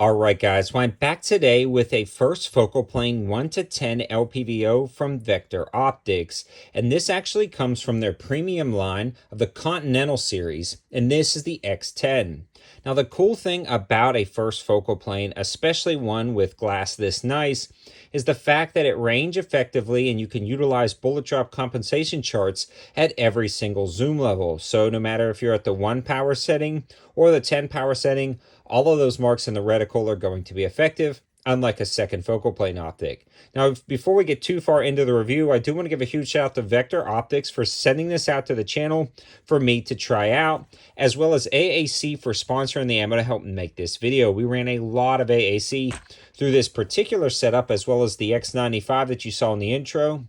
All right, guys. Well, I'm back today with a first focal plane 1 to 10 LPVO from Vector Optics. And this actually comes from their premium line of the Continental series. And this is the X10. Now, the cool thing about a first focal plane, especially one with glass this nice, is the fact that it range effectively and you can utilize bullet drop compensation charts at every single zoom level. So no matter if you're at the 1 power setting or the 10 power setting, all of those marks in the reticle are going to be effective, unlike a second focal plane optic. Now, before we get too far into the review, I do want to give a huge shout out to Vector Optics for sending this out to the channel for me to try out, as well as AAC for sponsoring the ammo to help make this video. We ran a lot of AAC through this particular setup, as well as the X95 that you saw in the intro,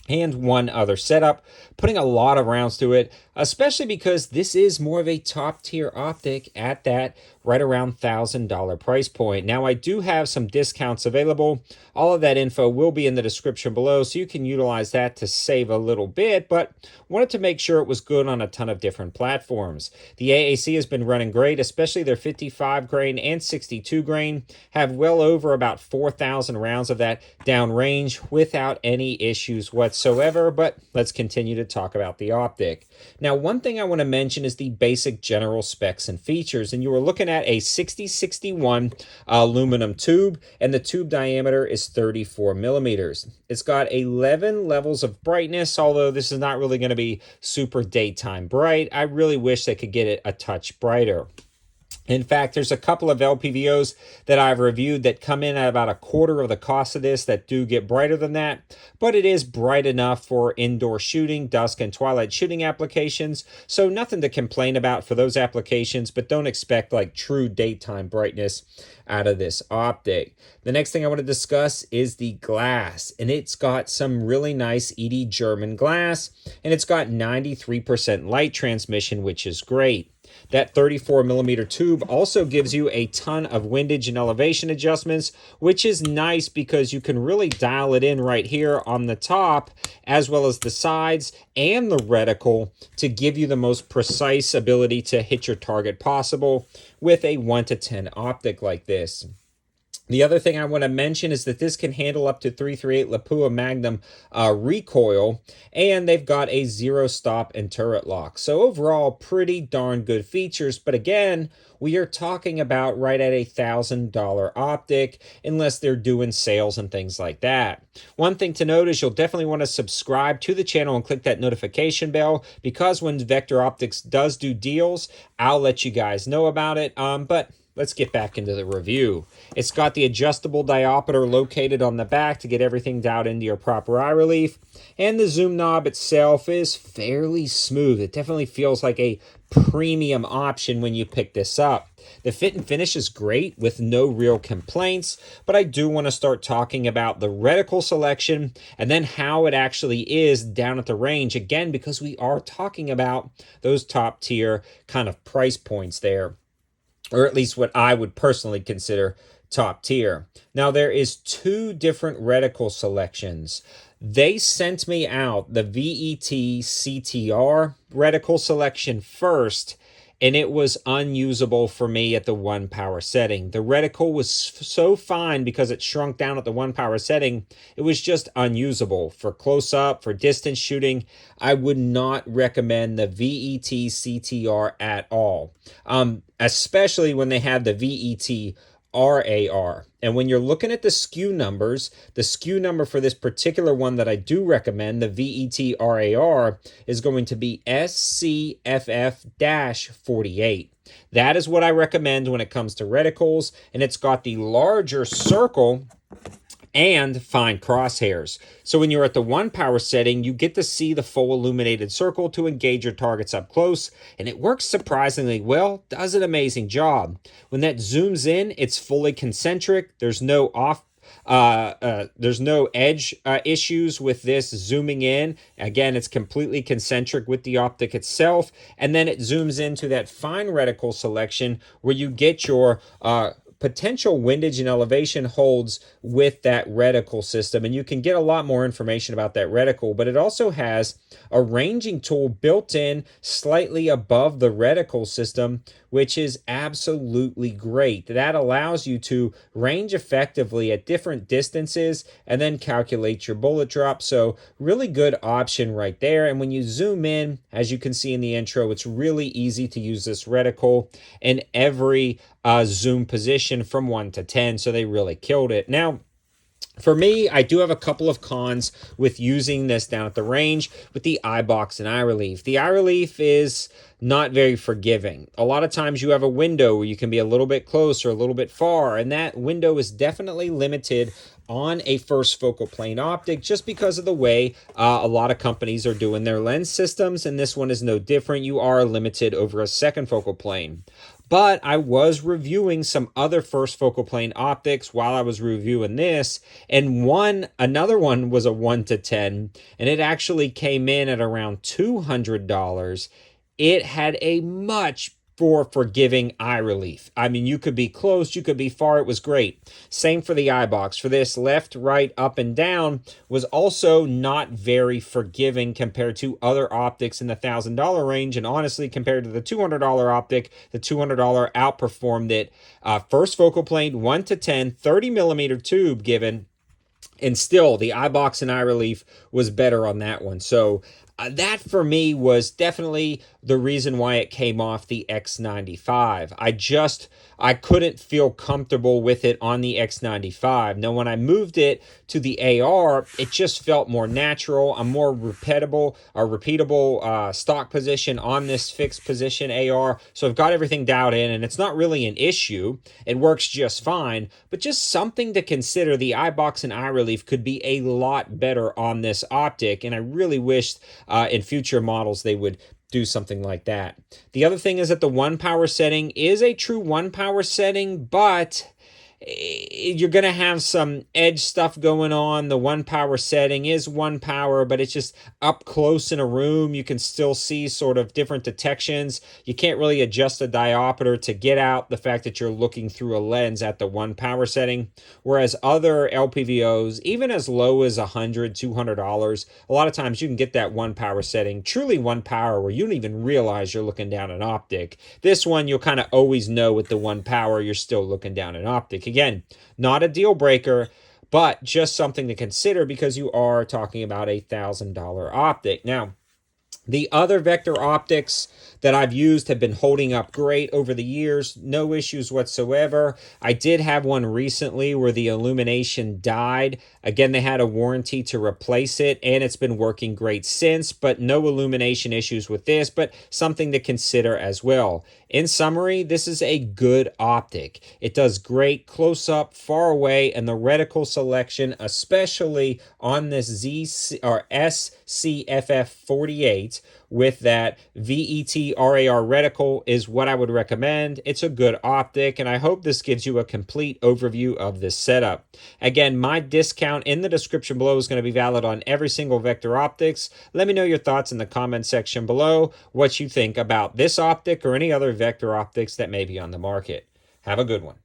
and one other setup, putting a lot of rounds to it, especially because this is more of a top tier optic at that right around $1,000 price point. Now, I do have some discounts available. All of that info will be in the description below, so you can utilize that to save a little bit, but wanted to make sure it was good on a ton of different platforms. The AAC has been running great, especially their 55 grain and 62 grain, have well over about 4,000 rounds of that downrange without any issues whatsoever, but let's continue to talk about the optic. Now, one thing I want to mention is the basic general specs and features, and you were looking at a 6061 aluminum tube, and the tube diameter is 34 millimeters. It's got 11 levels of brightness, although this is not really going to be super daytime bright. I really wish they could get it a touch brighter. In fact, there's a couple of LPVOs that I've reviewed that come in at about a quarter of the cost of this that do get brighter than that, but it is bright enough for indoor shooting, dusk and twilight shooting applications, so nothing to complain about for those applications, but don't expect like true daytime brightness out of this optic. The next thing I want to discuss is the glass, and it's got some really nice ED German glass, and it's got 93% light transmission, which is great. That 34 millimeter tube also gives you a ton of windage and elevation adjustments, which is nice because you can really dial it in right here on the top, as well as the sides and the reticle, to give you the most precise ability to hit your target possible with a 1 to 10 optic like this. The other thing I want to mention is that this can handle up to 338 Lapua Magnum recoil, and they've got a zero stop and turret lock. So overall, pretty darn good features. But again, we are talking about right at $1,000 optic, unless they're doing sales and things like that. One thing to note is you'll definitely want to subscribe to the channel and click that notification bell, because when Vector Optics does do deals, I'll let you guys know about it. But let's get back into the review. It's got the adjustable diopter located on the back to get everything dialed into your proper eye relief. And the zoom knob itself is fairly smooth. It definitely feels like a premium option when you pick this up. The fit and finish is great with no real complaints, but I do want to start talking about the reticle selection and then how it actually is down at the range, again, because we are talking about those top tier kind of price points there, or at least what I would personally consider top tier. Now, there is two different reticle selections. They sent me out the VET CTR reticle selection first, and it was unusable for me at the 1 power setting. The reticle was so fine because it shrunk down at the 1 power setting, it was just unusable. For close up, for distance shooting, I would not recommend the VET CTR at all, especially when they have the VET RAR. And when you're looking at the SKU numbers, the SKU number for this particular one that I do recommend, the VET RAR, is going to be SCFF-48. That is what I recommend when it comes to reticles, and it's got the larger circle and fine crosshairs. So when you're at the 1 power setting, you get to see the full illuminated circle to engage your targets up close, and it works surprisingly well, does an amazing job. When that zooms in, it's fully concentric. There's no edge issues with this zooming in. Again, it's completely concentric with the optic itself, and then it zooms into that fine reticle selection where you get your potential windage and elevation holds with that reticle system, and you can get a lot more information about that reticle, but it also has a ranging tool built in slightly above the reticle system, which is absolutely great. That allows you to range effectively at different distances and then calculate your bullet drop. So really good option right there. And when you zoom in, as you can see in the intro, it's really easy to use this reticle in every zoom position from 1 to 10. So they really killed it. Now, for me, I do have a couple of cons with using this down at the range with the eye box and eye relief. The eye relief is not very forgiving. A lot of times you have a window where you can be a little bit close or a little bit far, and that window is definitely limited on a first focal plane optic just because of the way a lot of companies are doing their lens systems, and this one is no different. You are limited over a second focal plane. But I was reviewing some other first focal plane optics while I was reviewing this, and another one was a 1 to 10, and it actually came in at around $200. It had a much more forgiving eye relief. I mean, you could be close, you could be far, it was great. Same for the eye box. For this, left, right, up, and down was also not very forgiving compared to other optics in the $1,000 range, and honestly, compared to the $200 optic, the $200 outperformed it. First focal plane, 1 to 10, 30 millimeter tube given, and still the eye box and eye relief was better on that one. So that for me was definitely the reason why it came off the X95. I couldn't feel comfortable with it on the X95. Now, when I moved it to the AR, it just felt more natural. A more repeatable stock position on this fixed position AR. So I've got everything dialed in, and it's not really an issue. It works just fine, but just something to consider. The eye box and eye relief could be a lot better on this optic, and I really wished in future models they would do something like that. The other thing is that the 1 power setting is a true 1 power setting, but you're going to have some edge stuff going on. The 1 power setting is 1 power, but it's just up close in a room. You can still see sort of different detections. You can't really adjust the diopter to get out the fact that you're looking through a lens at the 1 power setting. Whereas other LPVOs, even as low as $100, $200, a lot of times you can get that 1 power setting, truly 1 power, where you don't even realize you're looking down an optic. This one, you'll kind of always know with the 1 power, you're still looking down an optic. Again, not a deal breaker, but just something to consider because you are talking about a $1,000 optic. Now, the other vector optics that I've used have been holding up great over the years. No issues whatsoever. I did have one recently where the illumination died. Again, they had a warranty to replace it, and it's been working great since, but no illumination issues with this, but something to consider as well. In summary, this is a good optic. It does great close up, far away, and the reticle selection, especially on this SCFF 48 with that VET RAR reticle, is what I would recommend. It's a good optic, and I hope this gives you a complete overview of this setup. Again, my discount in the description below is going to be valid on every single vector optics. Let me know your thoughts in the comment section below, what you think about this optic or any other vector optics that may be on the market. Have a good one.